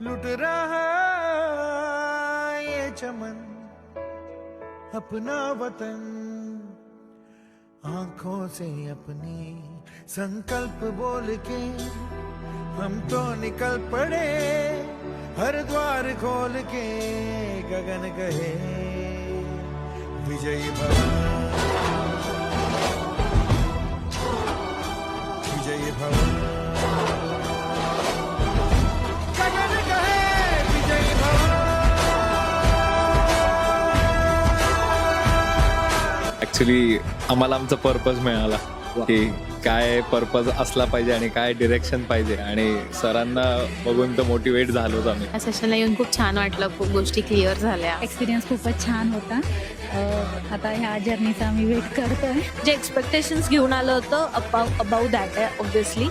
लुट रहा ये चमन अपना वतन, आंखों से अपनी संकल्प बोल के हम तो निकल पड़े, हर द्वार खोल के गगन कहे विजयी भव, विजयी भव, गगन कहे विजयी भव। ऍक्च्युली आम्हाला आमचा पर्पज मिळाला की काय पर्पज असला पाहिजे आणि काय डिरेक्शन पाहिजे, आणि सरांना बघून तर मोटिवेट झालोच आम्ही. या सेशनला येऊन खूप छान वाटलं, खूप गोष्टी क्लिअर झाल्या. एक्सपिरियन्स खूपच छान होता. आता ह्या जर्नीचा आम्ही वेट करतोय. जे एक्सपेक्टेशन्स घेऊन आलं होतं अबाउट दॅट आहे ऑब्व्हियसली.